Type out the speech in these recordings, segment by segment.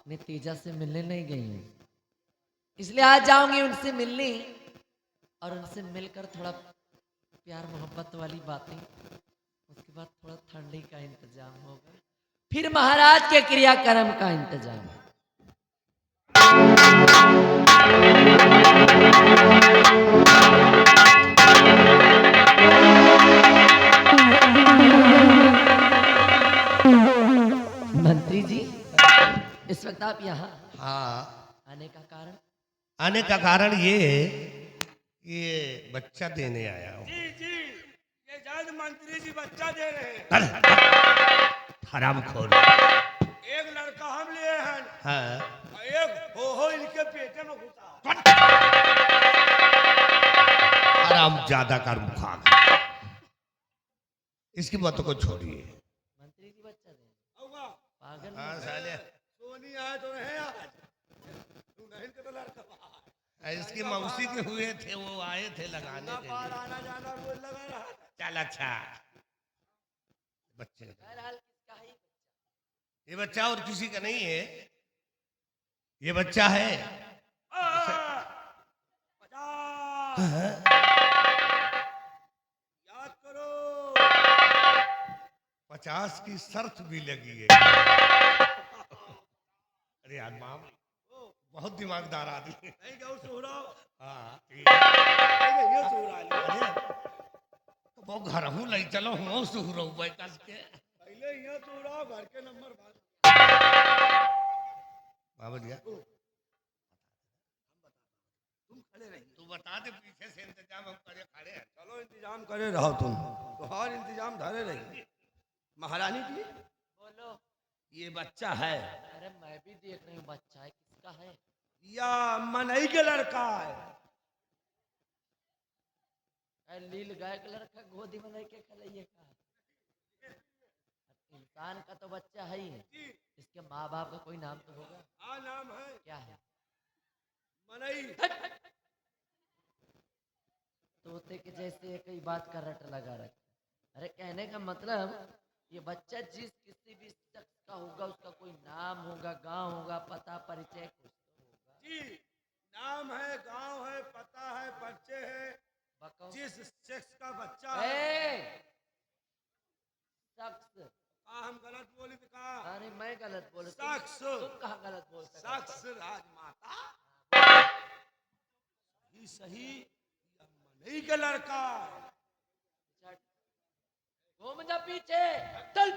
अपनी तीजा से मिलने नहीं गई हूँ, इसलिए आज जाऊंगी उनसे मिलने और उनसे मिलकर थोड़ा प्यार मोहब्बत वाली बातें, उसके बाद थोड़ा ठंडी का इंतजाम होगा, फिर महाराज के क्रियाक्रम का इंतजाम। मंत्री जी, इस वक्त आप यहाँ हाँ, आने का कारण? आने का कारण ये है कि ये बच्चा देने आया हूँ। जी जी, ये जज मंत्री जी बच्चा दे रहे हैं। हरामखोर। एक लड़का हम लिए हैं हाँ, और एक हो इनके पेटे में घुसा। हरामजादा का मुखा। इसकी बातों को छोड़िए। मंत्री जी बच्चा दे होगा पागल। हाँ साले, सोनी आए तो नहीं आज, तू नहीं के तो लड़का इसकी मौसी के हुए थे, वो आए थे लगाने के पार लिए। आना जाना कोई लगा रहा था। चल अच्छा, बच्चे बहरहाल किसका है ये बच्चा और किसी का नहीं है, ये बच्चा है 50 याद करो। 50 की शर्त भी लगी है। अरे यार माम, बहुत दिमागदार आदमी। नहीं जाओ सोरा, हाँ ठीक है। ये सोरा ले। अरे, तो वो घर हूँ ले चलो हूँ सुहरो भाई कस के। पहले यहाँ सोरा घर के नंबर बात। बाबा दिया तुम खड़े रहिए, तू बता दे, पीछे से इंतजाम हम करे खड़े हैं। चलो इंतजाम करे रहो तुम, तो हर इंतजाम धरे रहिए। महारानी जी, बोलो। ये बच्चा है अरे मैं भी देख रही हूँ बच्चा है, किसका है? या मनई के लड़का है? लील गाय का लड़का गोदी में लेके खलइए का। इंसान का तो बच्चा है ही, इसके माँ बाप का कोई नाम तो होगा। हाँ नाम है क्या है? मनई। तोते के जैसे एक ही बात का रट लगा रखे। अरे कहने का मतलब ये बच्चा जिस किसी भी शख्स का होगा उसका कोई नाम होगा, गांव होगा, पता परिचय कुछ तो होगा। जी, नाम है, गांव है, पता है, परिचय है। बताओ। जिस सेक्स का बच्चा है। शख्स। हम गलत बोली तो कहा? अरे मैं गलत बोल, शख्स। तुम कहाँ गलत बोल सकते? शख्स राजमाता ही सही या मनई के लड़का? घूम जा पीछे, चल।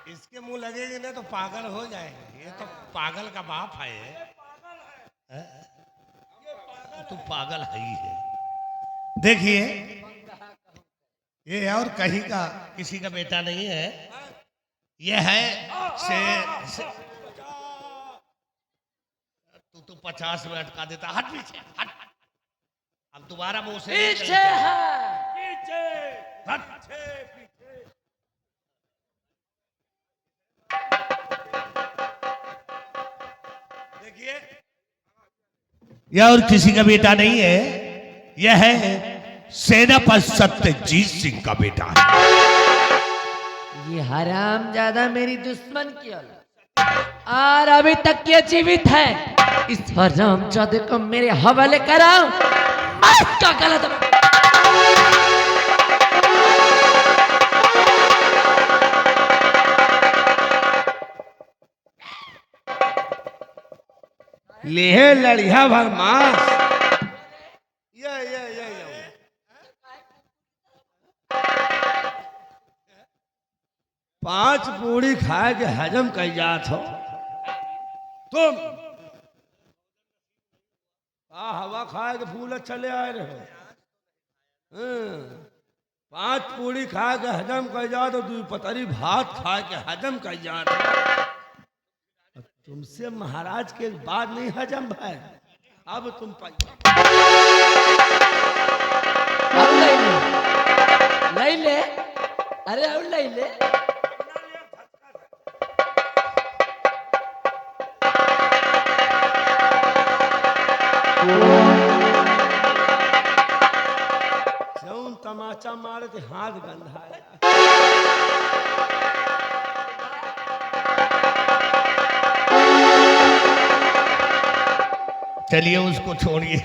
इसके मुंह लगेगी ना तो पागल हो जाएंगे। ये तो पागल का बाप है ये। तू पागल है ही है। देखिए, ये और कहीं का किसी का बेटा नहीं है, ये है से तू 50 में अटका देता। हट पीछे, हट। अब दोबारा मुंह से नहीं पीछे चलेगा। है। पीछे हट। पीछे पीछे। देखिए, यह और किसी का बेटा नहीं है, यह है सेनापति सत्यजीत सिंह का बेटा है। ये हराम ज्यादा मेरी दुश्मन की औलाद और अभी तक ये जीवित है। इस हराम जादे को मेरे हवाले कराओ। मस्त का गलत। लेहे लड़िया भर मांस। ये 5 पूड़ी खाए के हजम कर जात हो तुम। हवा खाए के फूल चले आए रहे हो। 5 पूड़ी खाए के हजम कर जात हो, 2 पतरी भात खाए के हजम कर जात हो। तुमसे महाराज के बाद नहीं हजम भाई, अब तुम ले ले। अरे अब ले ले। पोछा मारे थे हाथ गंधाया। चलिए उसको छोड़िए।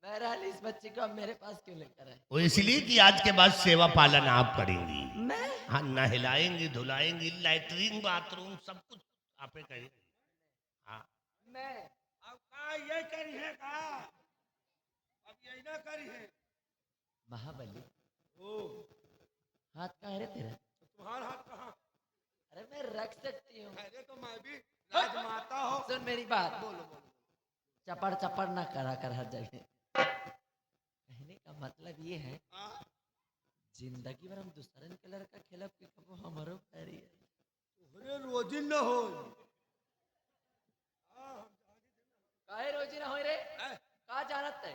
बहरहाल इस बच्चे को अब मेरे पास क्यों लेकर आए? वो इसलिए कि आज के बाद सेवा पालन आप करेंगी। मैं हाँ, नहलाएंगी, धुलाएंगी, लैट्रिन बाथरूम सब कुछ आप ही करेंगी। हाँ, मैं अब कहा ये करी है कहा, अब यही ना करी है। महाबली ओ हाथ कहाँ है रे तेरा? तो तुम्हारा हाथ कहाँ? अरे मैं रख सकती हूँ। अरे तो मैं भी राजमाता हो। सुन मेरी बात, बोलो बोलो। चपड़ चपड़ ना करा कर हर जगह। कहने का मतलब ये है, हाँ? जिंदगी भर हम दूसरन के लड़का खेलब के कबो हमारो पैरी है। तोहरे रोजी न हो। काहे रोजी ना होई रे? का जानत है?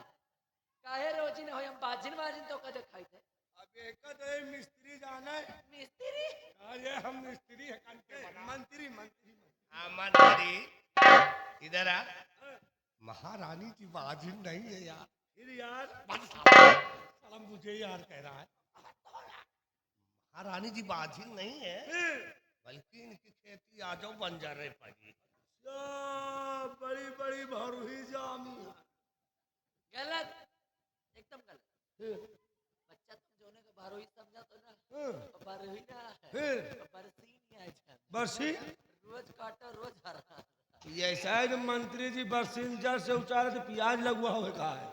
काहे रोजी ना होई? हम बाजिन बाजिन तो कदे खाई थे। अब एक दे मिस्त्री जाना है। मिस्त्री अरे हम मिस्त्री है कंटे मंत्री मंत्री। हाँ मंत्री इधर आ। महारानी की बाजिन नहीं है यार। फिर यार साला मुझे यार कह रहा है। महारानी जी बाजिन नहीं है, बल्कि इनकी खेती आजो बंजारे पड़ी। बड़ी बड़ी भरूही जामी। गलत, एकदम गलत। बच्चा तुम जोने को बारोही समझा तो ना, बारोही ना है, बरसी नहीं है छन। बरसी रोज काटो रोज हरा। ये शायद मंत्री जी बरसीन जड़ से उचारे तो प्याज लगवा हुआ कहा है।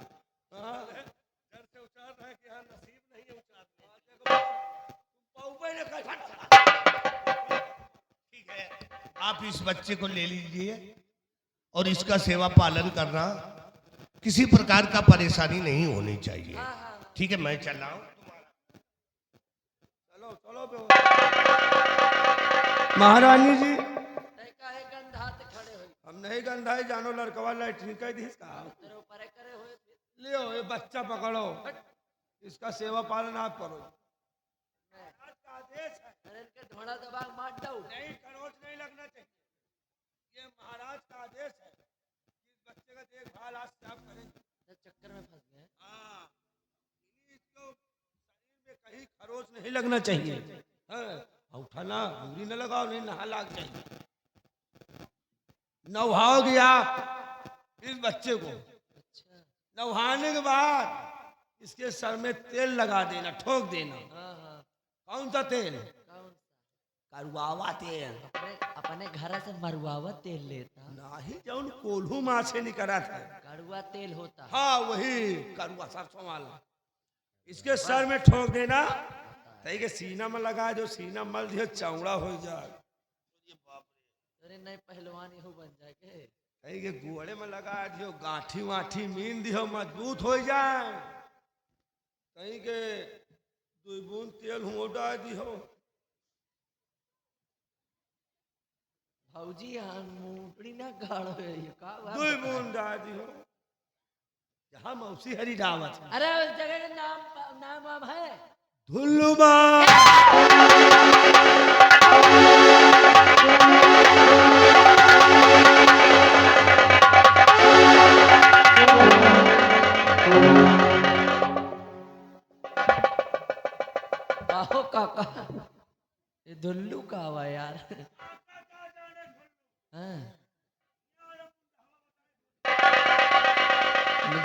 जड़ से उचार रहा है कि हाँ नसीब नहीं है उचारने। ठीक है, आप इस बच्चे को ले लीजिए और इसका सेवा पालन करना, किसी प्रकार का परेशानी नहीं होनी चाहिए। ठीक है, मैं चल रहा हूँ। चलो चलो महारानी जी। काहे गंधात खड़े होई? हम नहीं गंधाई जानो लड़कवा लैट्रिन कह दी इसका। तेरे ऊपर करे हुए फिर लियो ये बच्चा पकड़ो, इसका सेवा पालन आप करो। आज का आदेश है। अरे इनके ढोड़ा दबा मार दो। नहीं खरोच नहीं लगना चाहिए। ये महाराज का आदेश है कि इस बच्चे का देखभाल आज से आप करेंगे। चक्कर में फंस गए। हाँ, इसको शरीर में कहीं खरोच नहीं लगना चाहिए। हाँ, उठाना दूरी न लगाओ, नहीं नहा लाग चाहिए। नहाओगे आप इस बच्चे को, अच्छा नहाने के बाद इसके सर में तेल लगा देना, ठोक देना। हाँ कौन सा तेल? कौन सा? करुआवा तेल। अपने घर से मरुआवा तेल लेता। नहीं, जौन कोल्हू माछे निकला था। कड़ुआ तेल होता। हाँ वही करुआ सरसों वाला। इसके सर में ठोक देना, तई के सीना में लगा दो, सीना मल दियो चौड़ा हो जाए। अरे नहीं पहलवान यहू बन जाए के। तई के गुड़े में लगा दियो, गांठी वाठी मीन दियो, मजबूत हो जाए। तई के 2 बूंद तेल हुआ डाल दियो। भौजी मुंडड़ी ना गाढ़ो है ये का हुआ? 2 बूंद डाल दियो। जहाँ मौसी हरी दावत है। अरे उस जगह का नाम वाम है? धुल्लुमा। आहो काका, ये दुल्लू का हुआ यार। हाँ।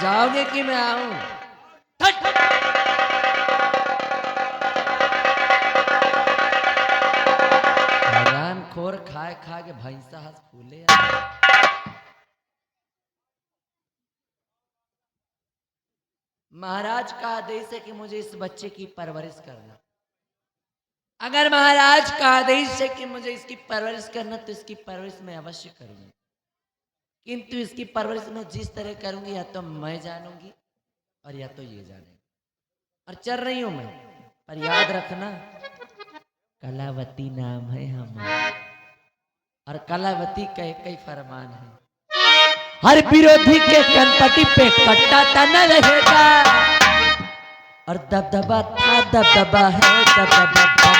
जाओगे कि मैं आऊं? हैरान खोर खाए खा के भैंसा हंस फूले यार। महाराज का आदेश है कि मुझे इस बच्चे की परवरिश करना। अगर महाराज का आदेश है कि मुझे इसकी परवरिश करना, तो इसकी परवरिश मैं अवश्य करूंगी। किंतु इसकी परवरिश मैं जिस तरह करूंगी, या तो मैं जानूंगी और या तो ये जानेंगे। और चल रही हूं मैं, पर याद रखना कलावती नाम है हमारा, और कलावती का एक ही फरमान है, हर विरोधी के कनपटी पे कट्टा तना रहेगा, और दबदबा था दबदबा है दबदबा।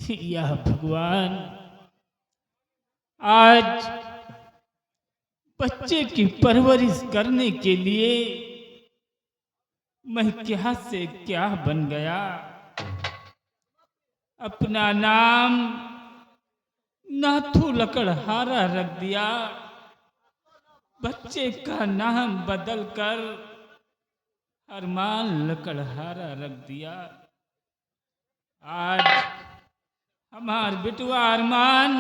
या भगवान, आज बच्चे की परवरिश करने के लिए मैं क्या से क्या बन गया। अपना नाम नाथू लकड़हारा रख दिया, बच्चे का नाम बदलकर अरमान लकड़हारा रख दिया। आज हमार बिटुआ अरमान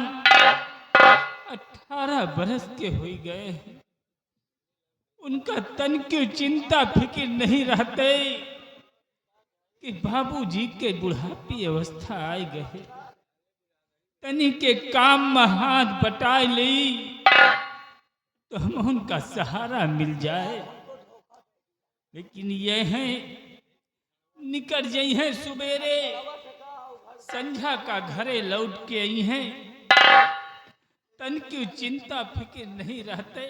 18 बरस के हो गए। उनका तन की चिंता फिक्र नहीं रहते कि बाबूजी के बुढ़ापी अवस्था आई गए। तनी के काम में हाथ बटा ली तो हम उनका सहारा मिल जाए। लेकिन ये हैं निकल जाई हैं सुबेरे, संझा का घरे लौट के आई हैं। तन की चिंता फिक्र नहीं रहते,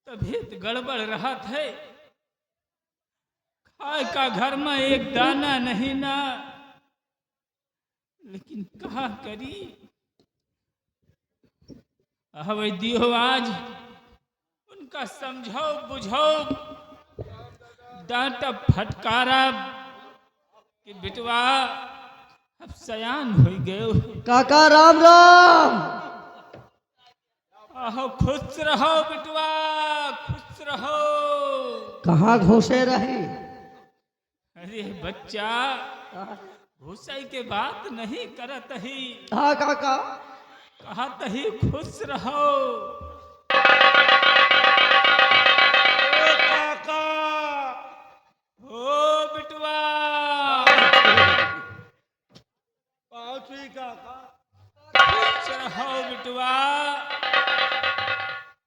तबीयत गड़बड़ रहा थे। खाए का घर में एक दाना नहीं ना, लेकिन कहा करी। हवे दियो आज उनका समझाओ बुझाओ, डांट फटकारा कि बिटवा अब सयान हो गए। काका राम राम। आहो खुश रहो बिटवा, खुश रहो। कहाँ घुसे रहे? अरे बच्चा, घुसाई के बात नहीं करत ही। हाँ काका। कहा तही खुश रहो। ओ काका, ओ बिटवा, पहुंची काका। खुश रहो बिटवा।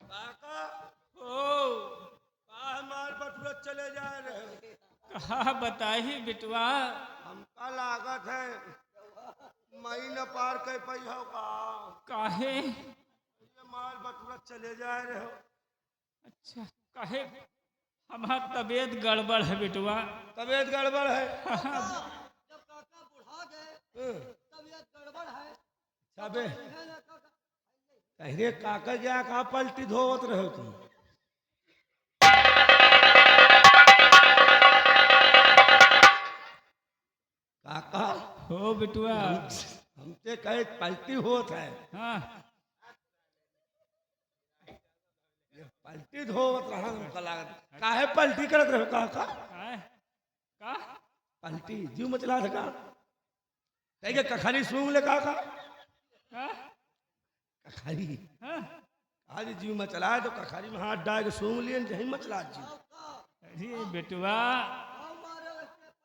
काका, ओ कहा हमार बटुआ चले जा रहे हो? कहा बताही बिटवा। हमका लागत है मई न पार कर पैसा का। काहे? ये माल बटुआ चले जा रहे हो? अच्छा, काहे? हमार तबीयत गड़बड़ है बिटवा। तबीयत गड़बड़ है? जब काका बुढ़ा गए तबीयत गड़बड़ है। सबे कहे काका क्या कहा पलटी धोवत रहो तुम? काका हो बिटवा। हमसे कहे पलटी होत है। हाँ, ये पलटी धोवत रहा हमका लागत। काहे पलटी करत रहो काका? काहे? का? पलटी जीव मचला था का? कहे कखरी सूंघ ले काका। का? कखरी हाँ? आज जीव मचला है तो कखरी में हाथ डाल के सूंघ लिए नहीं मचला जीव। अरे बिटवा,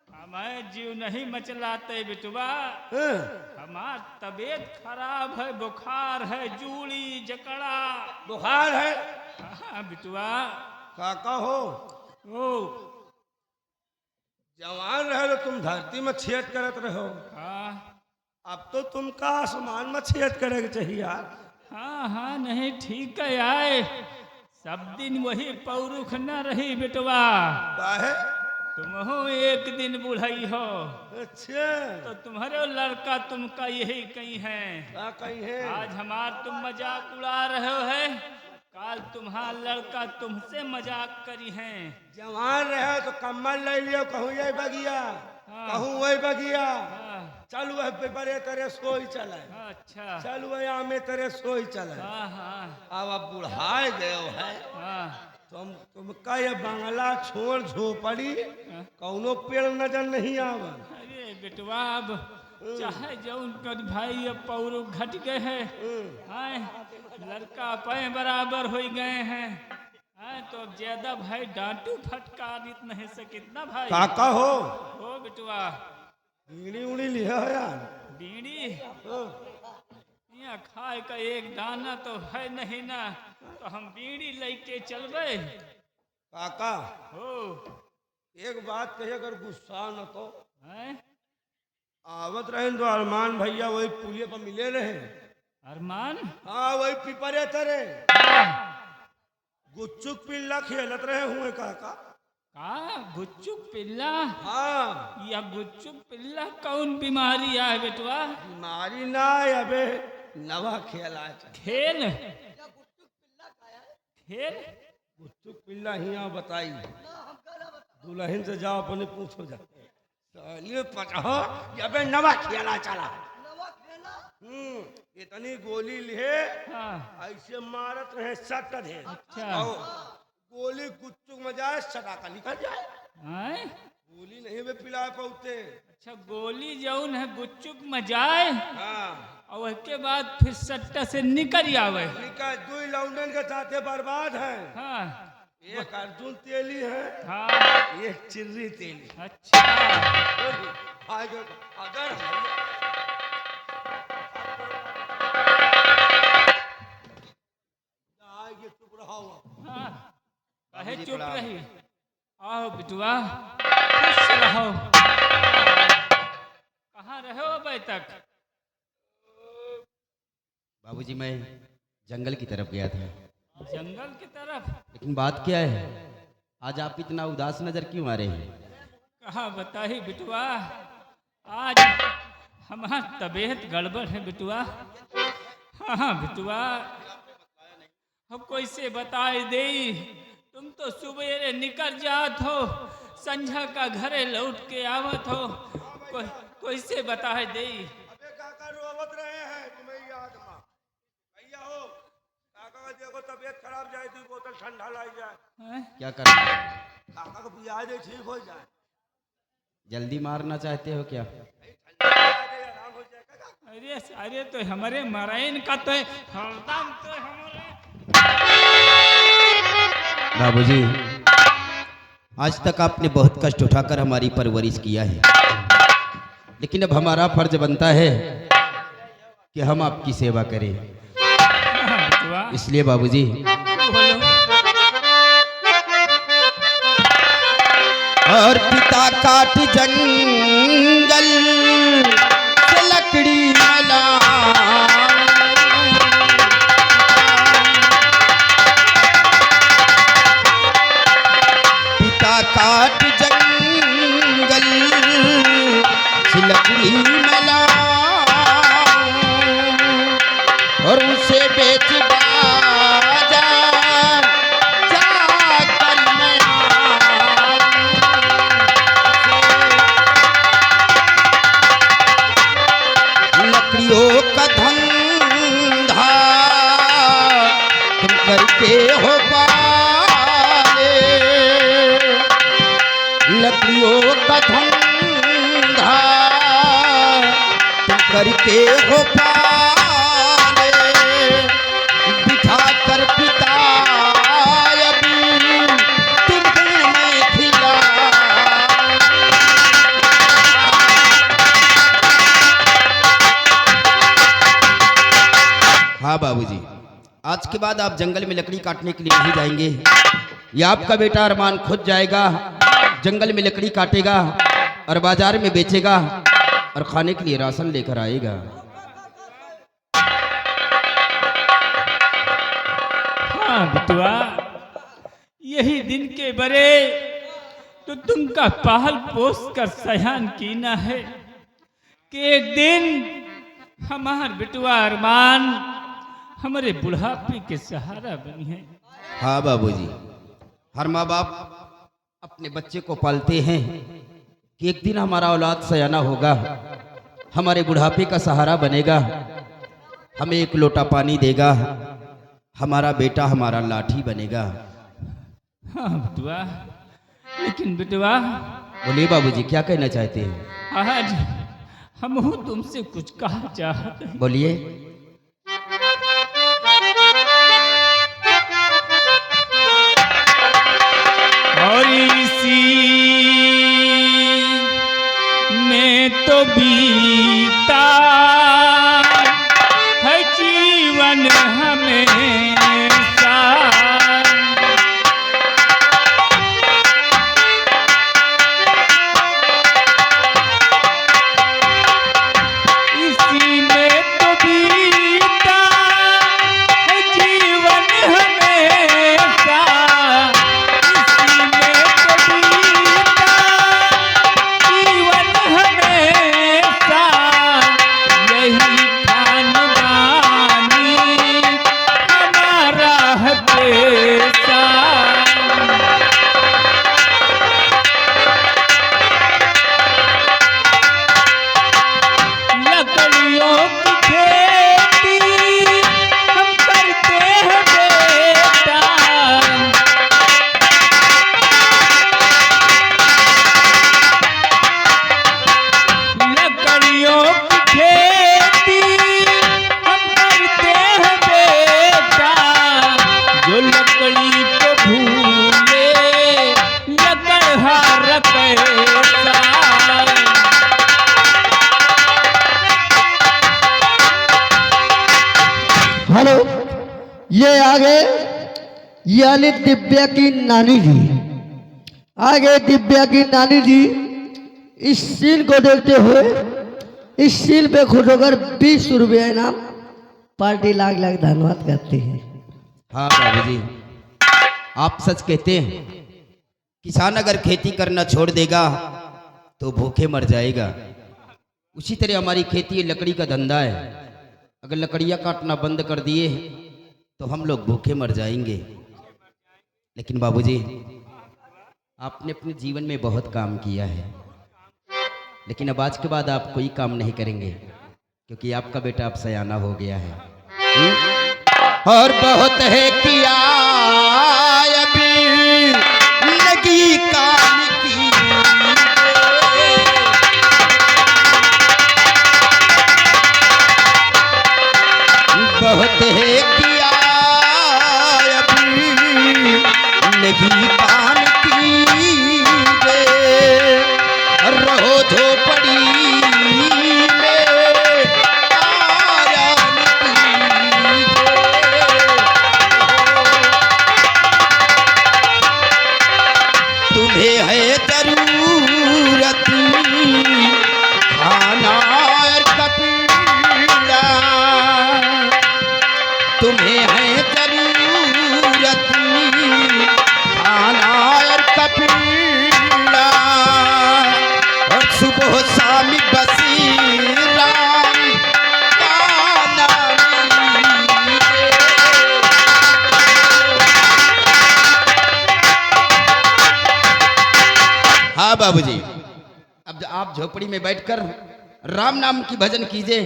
हमें जीव नहीं मचलाते बिटवा। हाँ, हमार तबीयत खराब है, बुखार है, जूड़ी जकड़ा। बुखार है? हाँ बिटवा। काका हो ओ जवान रहे तो तुम धरती में छेद करत रहो। हाँ अब तो तुमका आसमान में छेद करे के चाहिए यार। हाँ हाँ, नहीं ठीक है आए। सब दिन वही पौरुख न रही बिटवा। काहे? तुम हो एक दिन बुढ़ई हो अच्छा, तो तुम्हारे लड़का तुमका यही कहीं है। क्या कहीं है? आज हमार तुम मजाक उड़ा रहे हो है, काल तुम्हारा लड़का तुमसे मजाक करी है। जवान रहे तो कम्बल ले लियो, कहूँ ये बगिया, हाँ। कहूँ वही बगिया। हाँ चल वह बड़े तेरे सोई चले, हाँ, अच्छा। चल वह आमे तेरे सोई चले। हाँ हाँ अब बुढ़ाए गए है हाँ तुमका ये बंगला छोड़ झोपड़ी कौनो पेड़ नजर नहीं आवा। अरे बेटवा, अब चाहे जौन कर भाई अब पौरू घट गए हैं, हाँ, लड़का पे बराबर हो गए हैं, हाँ, तो अब ज्यादा भाई डांटू फटकार नहीं सके ना भाई। काका हो बेटवा। बीड़ी उड़ी लिया हो यार? बीड़ी यहाँ खाए का एक दाना तो है नहीं ना, तो हम बीड़ी लेके चलबे। काका हो एक बात कही, अगर गुस्सा न तो हैं? आवत रहे तो अरमान भैया वही पुलिया पर मिले रहे। अरमान? हाँ वही पिपरे तरे हाँ। गुच्चुक पिल्ला खेलत रहे हुए काका। का गुच्चुक पिल्ला? हाँ, या गुच्चुक पिल्ला कौन बीमारी है बेटवा? बीमारी ना है अबे, नवा खेल आया था। खेल खेल गुच्चुक पिल्ला हिया बताई, दुल्हन से जाओ अपने पूछो जा। सालिए पचाओ, अबे नवा खेला चला। इतनी गोली लिए हाँ ऐसे मारत रहे सट दे। अच्छा। आओ, गोली गुच्चुक में जाए सटा का निकल जाए। हैं? गोली नहीं बे पिलाए पहुँचते। अच्छा गोली जौन है गुच्चुक में जाए हाँ, और उसके बाद फिर सट्टा से निकल आवे। निकल दुई लौंडन के साथे बर्बाद है। हाँ एक अर्जुन तेली है, हाँ एक चिर्री तेली। अच्छा अगर चुप रहो। हाँ कहे चुप रही। आओ बिटुआ खुश रहो। कहाँ रहे हो अभी तक? बाबूजी मैं जंगल की तरफ गया था, जंगल की तरफ? लेकिन बात क्या है, आज आप इतना उदास नजर क्यों आ रहे हैं? कहाँ बताही बिटुआ, आज हमारा तबीयत गड़बड़ है बिटुआ। हाँ बिटुआ हम कैसे बताए दे, तुम तो सवेरे निकल जात हो, संझा का घरे लौट के आवत हो, कैसे बताए दे। अबे काका रोवत रहे हैं तुम्हें याद मां भैया हो। काका का देखो तबीयत खराब जाए तो बोतल ठंडा लाई जाए। हैं? क्या करना है? काका को पिया दे ठीक हो जाए। जल्दी मारना चाहते हो क्या? पिया दे आराम हो जाएगा काका। अरे सारे तो हमारे मराइन का तो हरदम तो हमारे। बाबूजी आज तक आपने बहुत कष्ट उठाकर हमारी परवरिश किया है, लेकिन अब हमारा फर्ज बनता है कि हम आपकी सेवा करें। हाँ, बिटुआ इसलिए बाबूजी बोलो। और पिता काट जंगल से लकड़ी मिला, पिता काट जंगल से लकड़ी मिला और उसे बेच बाजार जाकर मैं लकड़ियों का धंधा तुम करके हो पाले, लकड़ियों का धंधा तुम करके हो पाले, बिठा कर पिता अभी तुम्हें मैं खिला। हाँ बाबूजी, आज के बाद आप जंगल में लकड़ी काटने के लिए नहीं जाएंगे। या आपका बेटा अरमान खुद जाएगा, जंगल में लकड़ी काटेगा और बाजार में बेचेगा और खाने के लिए राशन लेकर आएगा। हाँ बिटुआ यही दिन के बरे तो तुमका पाल पोस कर सयान कीना है कि एक दिन हमार बिटुआ अरमान हमारे बुढ़ापे के सहारा बनी है। हाँ बाबूजी, हर माँ बाप अपने बच्चे को पालते हैं कि एक दिन हमारा औलाद सयाना होगा, हमारे बुढ़ापे का सहारा बनेगा, हमें एक लोटा पानी देगा, हमारा बेटा हमारा लाठी बनेगा। हाँ बिटुआ, लेकिन बिटुआ बोलिए बाबूजी, क्या कहना चाहते हैं? आज हम तुमसे कुछ कहा चाहते हैं। बोलिए। और इसी में तो बीता है जीवन हमेशा, इसी में तो बीता है जीवन हमेशा, इसी में तो बीता व्यवहार कैसा। हेलो, ये आगे यानी दिव्या की नानी जी। आगे दिव्या की नानी जी इस सीन को देखते हुए इस सीन पे खुश होकर 20 रुपया इनाम पार्टी लाख लाख धन्यवाद करती है। हाँ बाबूजी, आप सच कहते हैं। किसान अगर खेती करना छोड़ देगा तो भूखे मर जाएगा। उसी तरह हमारी खेती लकड़ी का धंधा है। अगर लकड़ियाँ काटना बंद कर दिए तो हम लोग भूखे मर जाएंगे। लेकिन बाबूजी, आपने अपने जीवन में बहुत काम किया है, लेकिन अब आज के बाद आप कोई काम नहीं करेंगे क्योंकि आपका बेटा अब सयाना हो गया है। और बहुत है किया अभी लगी काम की, बहुत है किया अभी लगी काम की, रहो झोपड़ी में आराम कीजिए। तुम्हें है जरूरत खाना और कपड़ा, तुम्हें है जरूरत खाना और कपड़ा, और सुबह शाम बसी राम का नाम लीजिए। हाँ बाबूजी, अब आप झोपड़ी में बैठकर राम नाम की भजन कीजिए।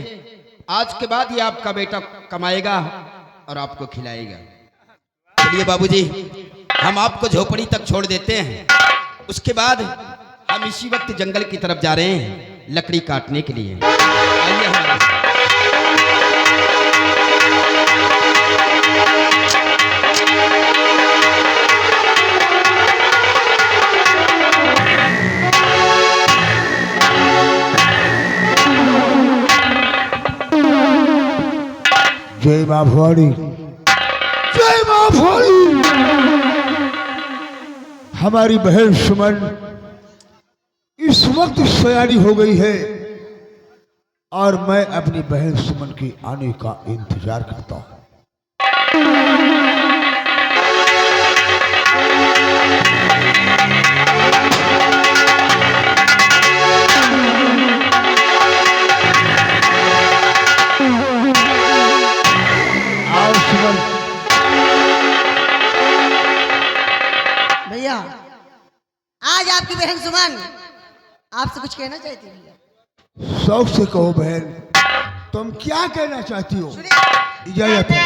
आज के बाद ये आपका बेटा कमाएगा और आपको खिलाएगा। चलिए बाबूजी, हम आपको झोपड़ी तक छोड़ देते हैं। उसके बाद हम इसी वक्त जंगल की तरफ जा रहे हैं लकड़ी काटने के लिए। आइए हमारे साथ। जय माँ भवानी, जय माँ भवानी। हमारी बहन सुमन इस वक्त सयानी हो गई है और मैं अपनी बहन सुमन के आने का इंतजार करता हूँ। आओ सुमन। भैया, आज आपकी बहन सुमन आपसे कुछ कहना चाहती है। भैया शौक से कहो बहन, तुम क्या कहना चाहती हो? सुनिए। इजाजत है।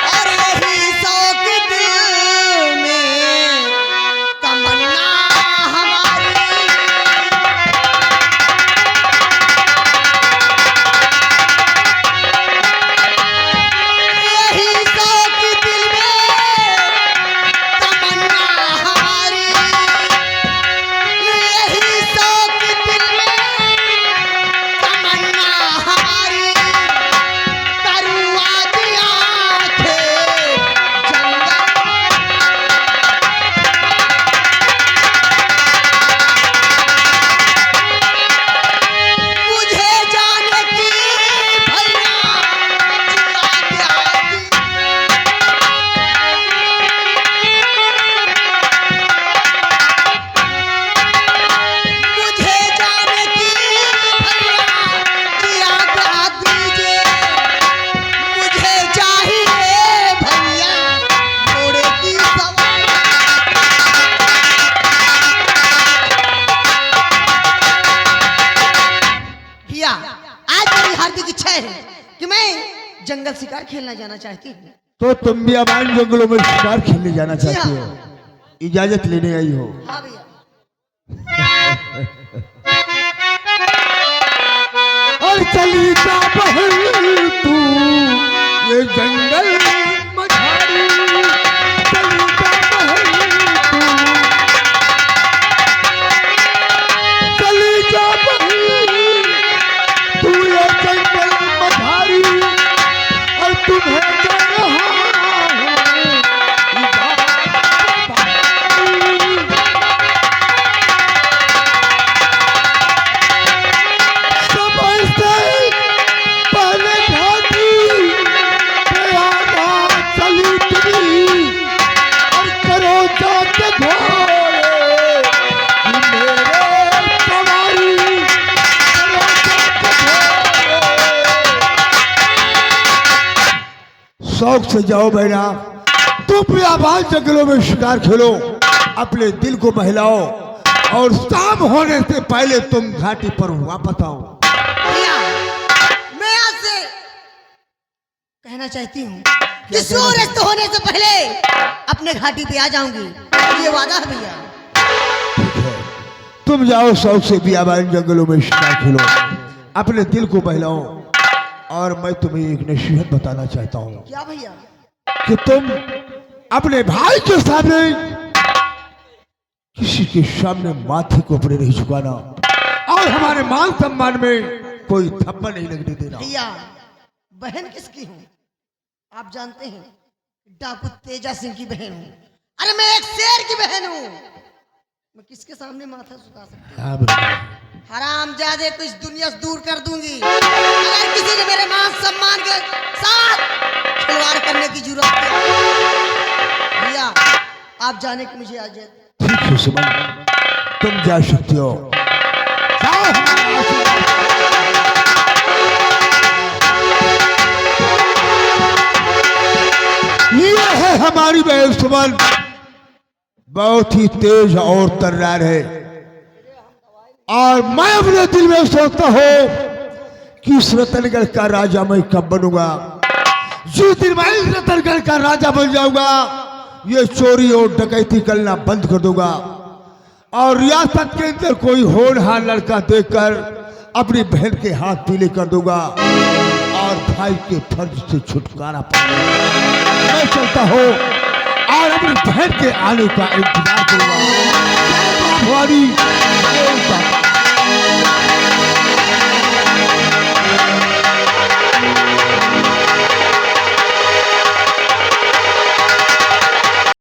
और यही शौक दिल में तमन्ना हमारी, यही शौक दिल में तमन्ना हमारी, यही शौक दिल में तमन्ना हमारी, करुआ दिया थे जंगल, मुझे जाने की भैया जिया मुझे जाने की भैया जिया क्या दीजिए, मुझे चाहिए भैया घोड़े की सवारी। भैया, आज मेरी हार्दिक इच्छा है कि मैं जंगल शिकार खेलना जाना चाहती हूँ। तो तुम भी अमान जंगलों में शिकार खेलने जाना जी चाहती हाँ। हो? इजाजत लेने आई हो? हाँ भैया। और चली जा बहन तू ये जंगल मझारी, चली जा जाते भोरे कि मेरे सवारी करो जाते भोरे। शौक से जाओ बहना, तुम भी आबाद जंगलों में शिकार खेलो, अपने दिल को बहलाओ और शाम होने से पहले तुम घाटी पर वापस आओ। भैया मैं आज से कहना चाहती हूँ कि सूर्यास्त होने से पहले अपने घाटी पे आ जाऊंगी, ये वादा है भैया। ठीक है, तुम जाओ शौक से बियाबान जंगलों में शिकार खेलो, अपने दिल को बहलाओ। और मैं तुम्हें एक नसीहत बताना चाहता हूँ क्या भैया? कि तुम अपने भाई के सामने किसी के सामने माथे को अपने नहीं झुकाना और हमारे मान सम्मान में कोई धब्बा नहीं लगने देना। भैया बहन किसकी हूँ आप जानते हैं, डाकू तेजा सिंह की बहन हूँ। अरे मैं एक शेर की बहन हूँ, मैं किसके सामने माथा झुका सकती हूँ? हाँ बेटा, हरामजादे को इस दुनिया से दूर कर दूंगी अगर किसी ने मेरे मान सम्मान के साथ खिलवाड़ करने की जरूरत है। भैया आप जाने की मुझे आज ठीक है सुमन, तुम जा सकती हो। जाओ हमारे आशीर्वाद। ये है हमारी बहन सुमन, बहुत ही तेज और तर्रार है और मैं अपने दिल में सोचता हूँ कि इस रतनगढ़ का राजा मैं कब बनूंगा। जिस दिन मैं इस रतनगढ़ का राजा बन जाऊंगा, ये चोरी और डकैती करना बंद कर दूंगा और रियासत के अंदर कोई होनहार लड़का देखकर अपनी बहन के हाथ पीले कर दूंगा और भाई के फर्ज से छुटकारा पाऊंगा। मैं चलता हूँ और अपनी बहन के आने का इंतजार करूंगा।